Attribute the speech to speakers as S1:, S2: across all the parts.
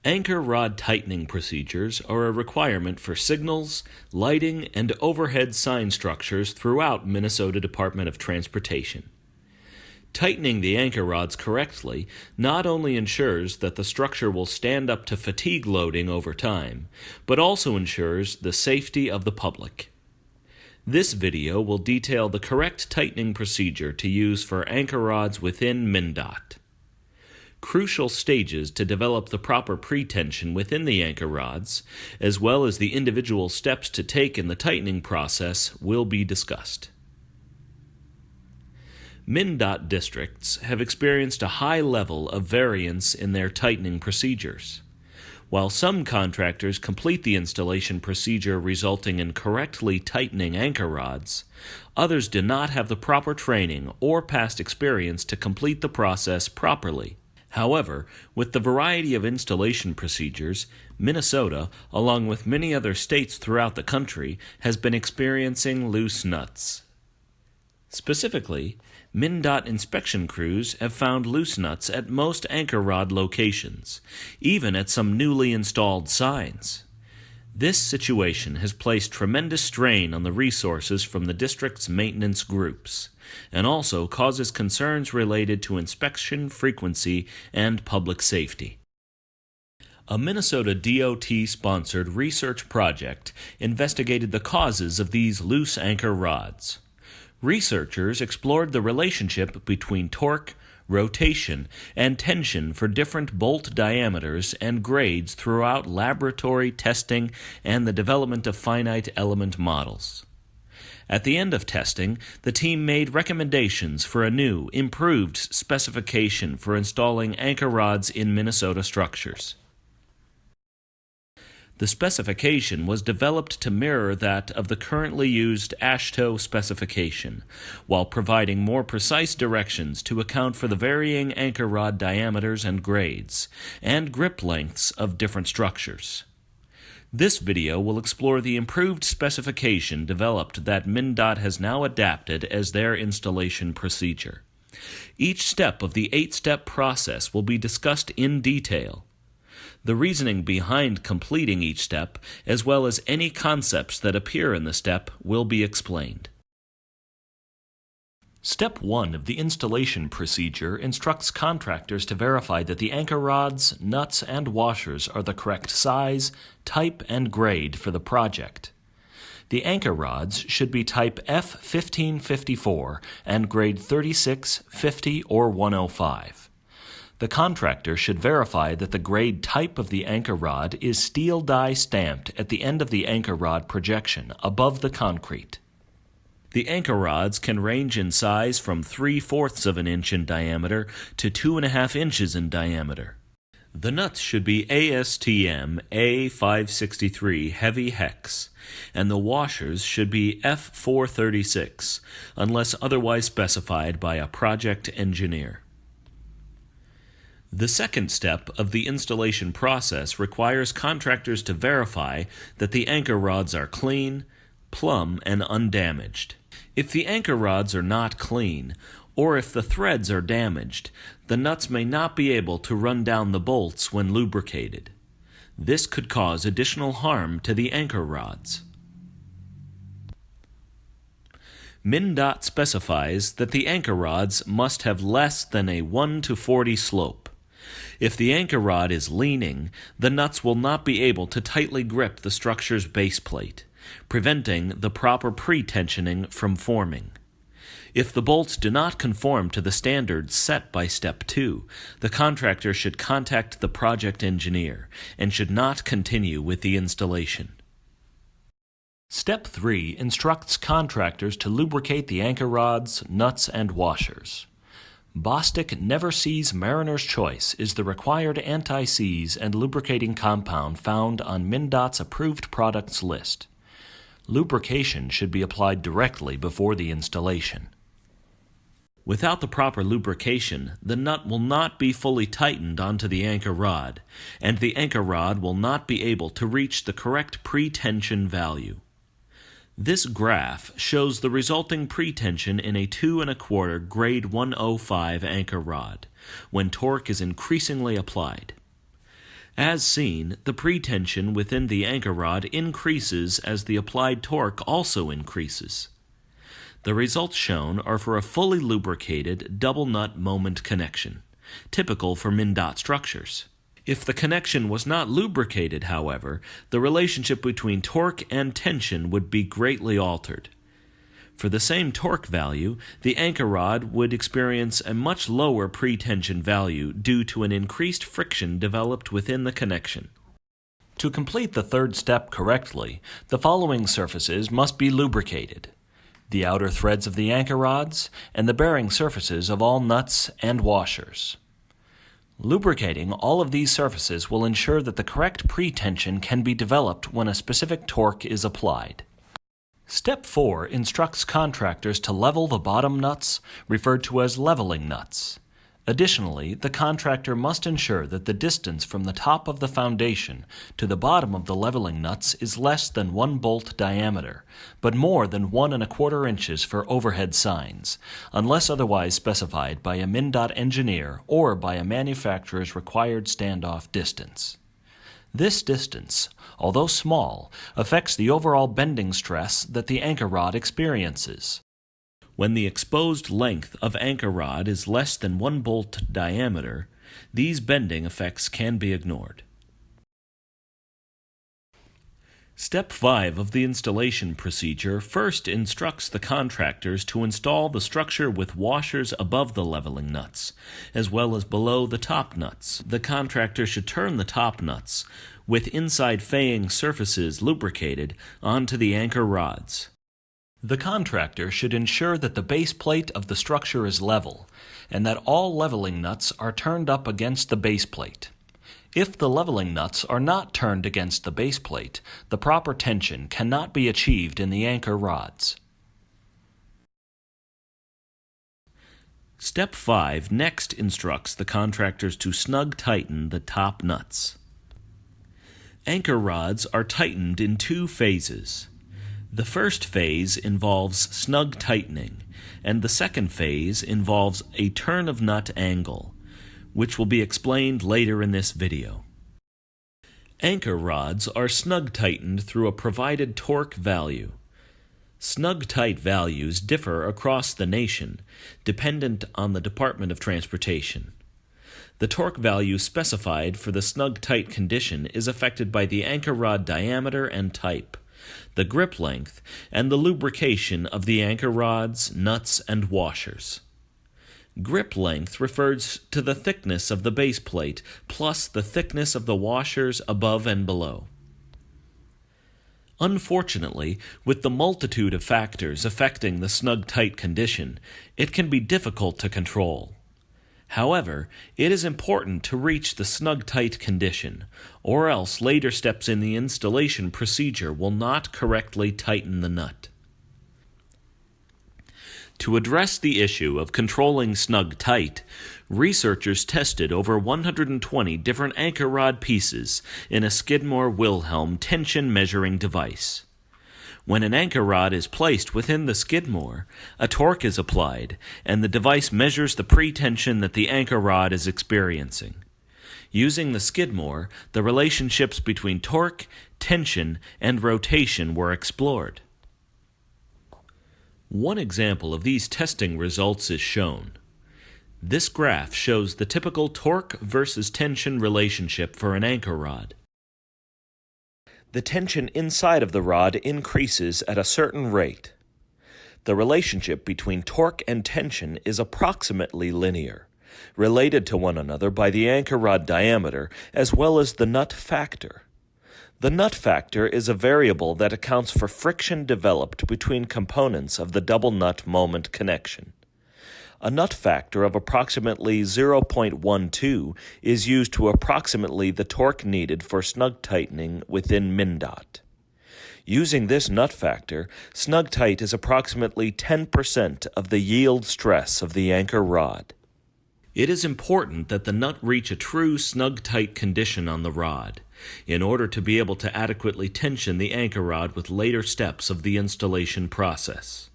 S1: Anchor rod tightening procedures are a requirement for signals, lighting, and overhead sign structures throughout Minnesota Department of Transportation. Tightening the anchor rods correctly not only ensures that the structure will stand up to fatigue loading over time, but also ensures the safety of the public. This video will detail the correct tightening procedure to use for anchor rods within MnDOT. Crucial stages to develop the proper pretension within the anchor rods, as well as the individual steps to take in the tightening process, will be discussed. MnDOT districts have experienced a high level of variance in their tightening procedures. While some contractors complete the installation procedure resulting in correctly tightening anchor rods, others do not have the proper training or past experience to complete the process properly. However, with the variety of installation procedures, Minnesota, along with many other states throughout the country, has been experiencing loose nuts. Specifically, MnDOT inspection crews have found loose nuts at most anchor rod locations, even at some newly installed signs. This situation has placed tremendous strain on the resources from the district's maintenance groups, and also causes concerns related to inspection frequency and public safety. A Minnesota DOT-sponsored research project investigated the causes of these loose anchor rods. Researchers explored the relationship between torque, rotation, and tension for different bolt diameters and grades throughout laboratory testing and the development of finite element models. At the end of testing, the team made recommendations for a new, improved specification for installing anchor rods in Minnesota structures. The specification was developed to mirror that of the currently used AASHTO specification, while providing more precise directions to account for the varying anchor rod diameters and grades, and grip lengths of different structures. This video will explore the improved specification developed that MnDOT has now adapted as their installation procedure. Each step of the 8-step process will be discussed in detail. The reasoning behind completing each step, as well as any concepts that appear in the step, will be explained. Step 1 of the installation procedure instructs contractors to verify that the anchor rods, nuts, and washers are the correct size, type, and grade for the project. The anchor rods should be type F1554 and grade 36, 50, or 105. The contractor should verify that the grade type of the anchor rod is steel die stamped at the end of the anchor rod projection, above the concrete. The anchor rods can range in size from 3/4 of an inch in diameter to 2.5 inches in diameter. The nuts should be ASTM A563 heavy hex, and the washers should be F436, unless otherwise specified by a project engineer. The second step of the installation process requires contractors to verify that the anchor rods are clean, plumb, and undamaged. If the anchor rods are not clean, or if the threads are damaged, the nuts may not be able to run down the bolts when lubricated. This could cause additional harm to the anchor rods. MnDOT specifies that the anchor rods must have less than a 1:40 slope. If the anchor rod is leaning, the nuts will not be able to tightly grip the structure's base plate, preventing the proper pre-tensioning from forming. If the bolts do not conform to the standards set by Step 2, the contractor should contact the project engineer and should not continue with the installation. Step 3 instructs contractors to lubricate the anchor rods, nuts, and washers. Bostik Never Seize Mariner's Choice is the required anti-seize and lubricating compound found on MnDOT's approved products list. Lubrication should be applied directly before the installation. Without the proper lubrication, the nut will not be fully tightened onto the anchor rod, and the anchor rod will not be able to reach the correct pre-tension value. This graph shows the resulting pretension in a 2¼ grade 105 anchor rod, when torque is increasingly applied. As seen, the pretension within the anchor rod increases as the applied torque also increases. The results shown are for a fully lubricated double nut moment connection, typical for MnDOT structures. If the connection was not lubricated, however, the relationship between torque and tension would be greatly altered. For the same torque value, the anchor rod would experience a much lower pretension value due to an increased friction developed within the connection. To complete the third step correctly, the following surfaces must be lubricated: the outer threads of the anchor rods and the bearing surfaces of all nuts and washers. Lubricating all of these surfaces will ensure that the correct pretension can be developed when a specific torque is applied. Step 4 instructs contractors to level the bottom nuts, referred to as leveling nuts. Additionally, the contractor must ensure that the distance from the top of the foundation to the bottom of the leveling nuts is less than 1 bolt diameter, but more than 1¼ inches for overhead signs, unless otherwise specified by a MnDOT engineer or by a manufacturer's required standoff distance. This distance, although small, affects the overall bending stress that the anchor rod experiences. When the exposed length of anchor rod is less than 1 bolt diameter, these bending effects can be ignored. Step 5 of the installation procedure first instructs the contractors to install the structure with washers above the leveling nuts, as well as below the top nuts. The contractor should turn the top nuts, with inside faying surfaces lubricated, onto the anchor rods. The contractor should ensure that the base plate of the structure is level, and that all leveling nuts are turned up against the base plate. If the leveling nuts are not turned against the base plate, the proper tension cannot be achieved in the anchor rods. Step 5 next instructs the contractors to snug tighten the top nuts. Anchor rods are tightened in 2 phases. The first phase involves snug tightening, and the second phase involves a turn of nut angle, which will be explained later in this video. Anchor rods are snug tightened through a provided torque value. Snug tight values differ across the nation, dependent on the Department of Transportation. The torque value specified for the snug tight condition is affected by the anchor rod diameter and type, the grip length, and the lubrication of the anchor rods, nuts, and washers. Grip length refers to the thickness of the base plate plus the thickness of the washers above and below. Unfortunately, with the multitude of factors affecting the snug tight condition, it can be difficult to control. However, it is important to reach the snug tight condition, or else later steps in the installation procedure will not correctly tighten the nut. To address the issue of controlling snug tight, researchers tested over 120 different anchor rod pieces in a Skidmore-Wilhelm tension measuring device. When an anchor rod is placed within the Skidmore, a torque is applied, and the device measures the pretension that the anchor rod is experiencing. Using the Skidmore, the relationships between torque, tension, and rotation were explored. One example of these testing results is shown. This graph shows the typical torque versus tension relationship for an anchor rod. The tension inside of the rod increases at a certain rate. The relationship between torque and tension is approximately linear, related to one another by the anchor rod diameter as well as the nut factor. The nut factor is a variable that accounts for friction developed between components of the double nut moment connection. A nut factor of approximately 0.12 is used to approximately the torque needed for snug tightening within MnDOT. Using this nut factor, snug tight is approximately 10% of the yield stress of the anchor rod. It is important that the nut reach a true snug tight condition on the rod, in order to be able to adequately tension the anchor rod with later steps of the installation process.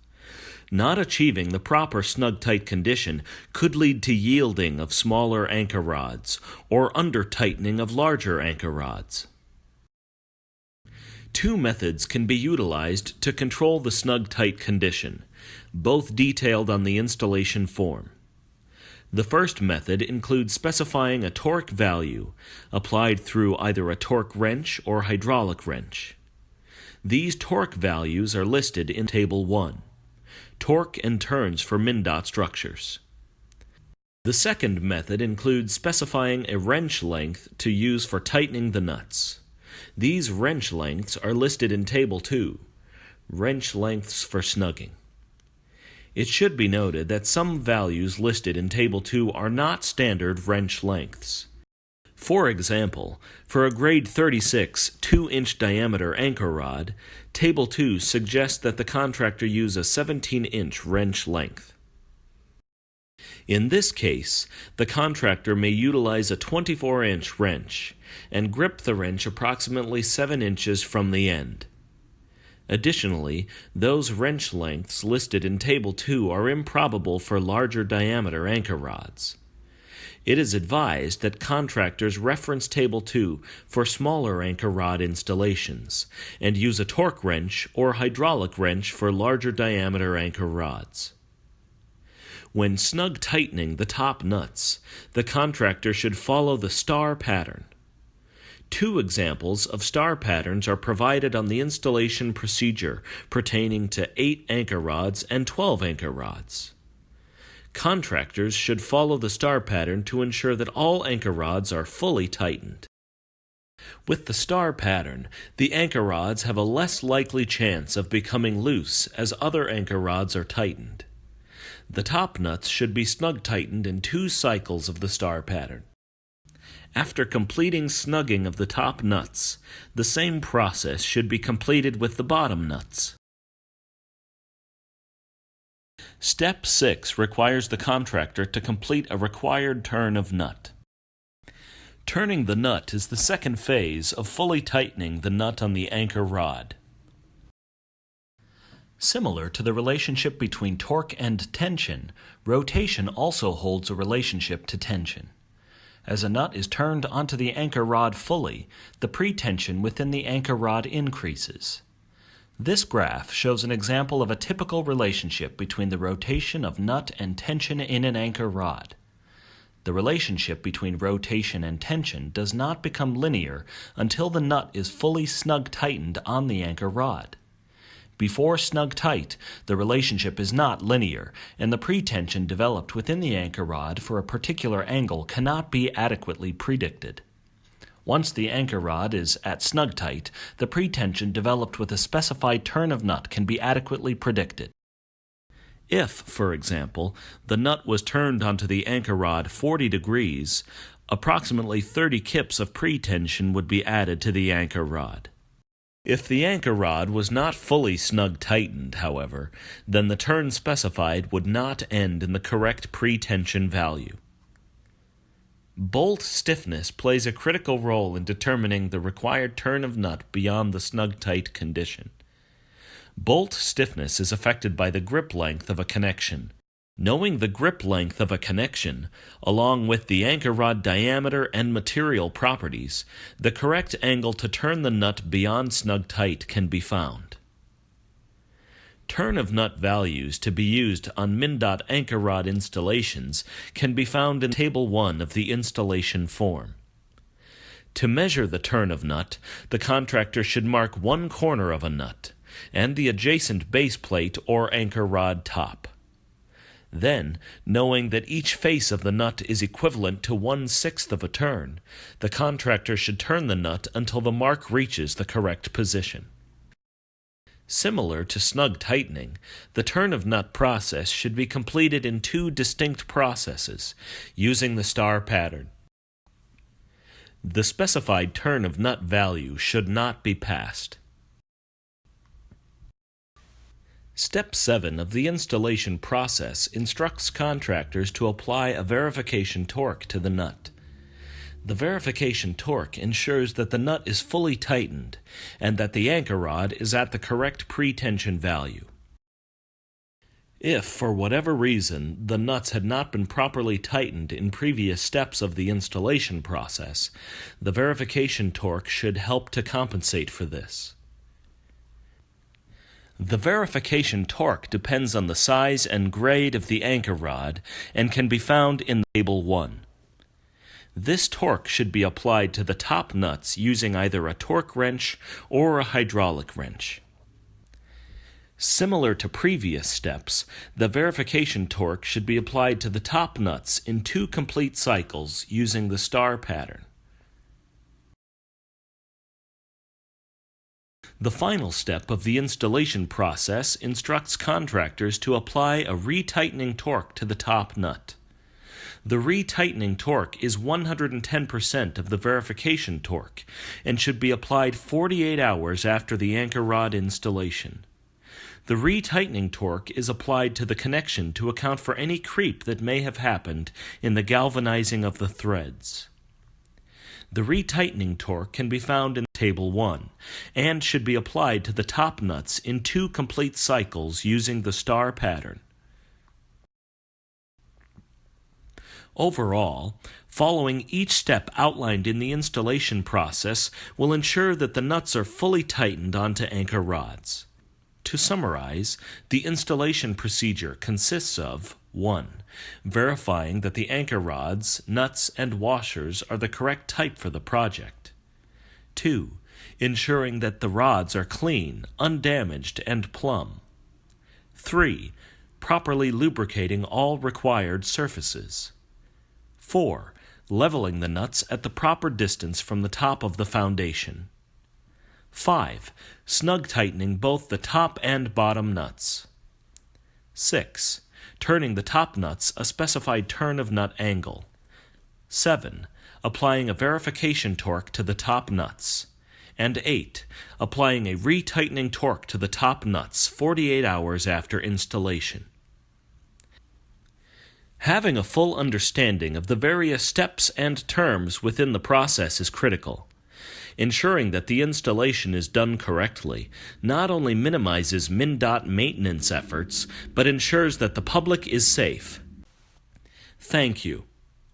S1: Not achieving the proper snug-tight condition could lead to yielding of smaller anchor rods or under-tightening of larger anchor rods. Two methods can be utilized to control the snug-tight condition, both detailed on the installation form. The first method includes specifying a torque value applied through either a torque wrench or hydraulic wrench. These torque values are listed in Table 1, Torque and Turns for MnDOT Structures. The second method includes specifying a wrench length to use for tightening the nuts. These wrench lengths are listed in Table 2, Wrench Lengths for Snugging. It should be noted that some values listed in Table 2 are not standard wrench lengths. For example, for a grade 36 2-inch diameter anchor rod, Table 2 suggests that the contractor use a 17-inch wrench length. In this case, the contractor may utilize a 24-inch wrench and grip the wrench approximately 7 inches from the end. Additionally, those wrench lengths listed in Table 2 are improbable for larger diameter anchor rods. It is advised that contractors reference Table 2 for smaller anchor rod installations and use a torque wrench or hydraulic wrench for larger diameter anchor rods. When snug tightening the top nuts, the contractor should follow the star pattern. Two examples of star patterns are provided on the installation procedure pertaining to 8 anchor rods and 12 anchor rods. Contractors should follow the star pattern to ensure that all anchor rods are fully tightened. With the star pattern, the anchor rods have a less likely chance of becoming loose as other anchor rods are tightened. The top nuts should be snug tightened in 2 cycles of the star pattern. After completing snugging of the top nuts, the same process should be completed with the bottom nuts. Step 6 requires the contractor to complete a required turn of nut. Turning the nut is the second phase of fully tightening the nut on the anchor rod. Similar to the relationship between torque and tension, rotation also holds a relationship to tension. As a nut is turned onto the anchor rod fully, the pretension within the anchor rod increases. This graph shows an example of a typical relationship between the rotation of nut and tension in an anchor rod. The relationship between rotation and tension does not become linear until the nut is fully snug tightened on the anchor rod. Before snug tight, the relationship is not linear, and the pretension developed within the anchor rod for a particular angle cannot be adequately predicted. Once the anchor rod is at snug tight, the pretension developed with a specified turn of nut can be adequately predicted. If, for example, the nut was turned onto the anchor rod 40 degrees, approximately 30 kips of pretension would be added to the anchor rod. If the anchor rod was not fully snug tightened, however, then the turn specified would not end in the correct pretension value. Bolt stiffness plays a critical role in determining the required turn of nut beyond the snug tight condition. Bolt stiffness is affected by the grip length of a connection. Knowing the grip length of a connection, along with the anchor rod diameter and material properties, the correct angle to turn the nut beyond snug tight can be found. Turn of nut values to be used on MnDOT anchor rod installations can be found in Table 1 of the installation form. To measure the turn of nut, the contractor should mark one corner of a nut and the adjacent base plate or anchor rod top. Then, knowing that each face of the nut is equivalent to 1/6 of a turn, the contractor should turn the nut until the mark reaches the correct position. Similar to snug tightening, the turn of nut process should be completed in 2 distinct processes, using the star pattern. The specified turn of nut value should not be passed. Step 7 of the installation process instructs contractors to apply a verification torque to the nut. The verification torque ensures that the nut is fully tightened and that the anchor rod is at the correct pretension value. If, for whatever reason, the nuts had not been properly tightened in previous steps of the installation process, the verification torque should help to compensate for this. The verification torque depends on the size and grade of the anchor rod and can be found in Table 1. This torque should be applied to the top nuts using either a torque wrench or a hydraulic wrench. Similar to previous steps, the verification torque should be applied to the top nuts in 2 complete cycles using the star pattern. The final step of the installation process instructs contractors to apply a retightening torque to the top nut. The retightening torque is 110% of the verification torque and should be applied 48 hours after the anchor rod installation. The retightening torque is applied to the connection to account for any creep that may have happened in the galvanizing of the threads. The retightening torque can be found in Table 1 and should be applied to the top nuts in 2 complete cycles using the star pattern. Overall, following each step outlined in the installation process will ensure that the nuts are fully tightened onto anchor rods. To summarize, the installation procedure consists of 1. Verifying that the anchor rods, nuts, and washers are the correct type for the project. 2. Ensuring that the rods are clean, undamaged, and plumb. 3. Properly lubricating all required surfaces. 4. Leveling the nuts at the proper distance from the top of the foundation. 5. Snug tightening both the top and bottom nuts. 6. Turning the top nuts a specified turn of nut angle. 7. Applying a verification torque to the top nuts. And 8. Applying a retightening torque to the top nuts 48 hours after installation. Having a full understanding of the various steps and terms within the process is critical. Ensuring that the installation is done correctly not only minimizes MnDOT maintenance efforts, but ensures that the public is safe. Thank you.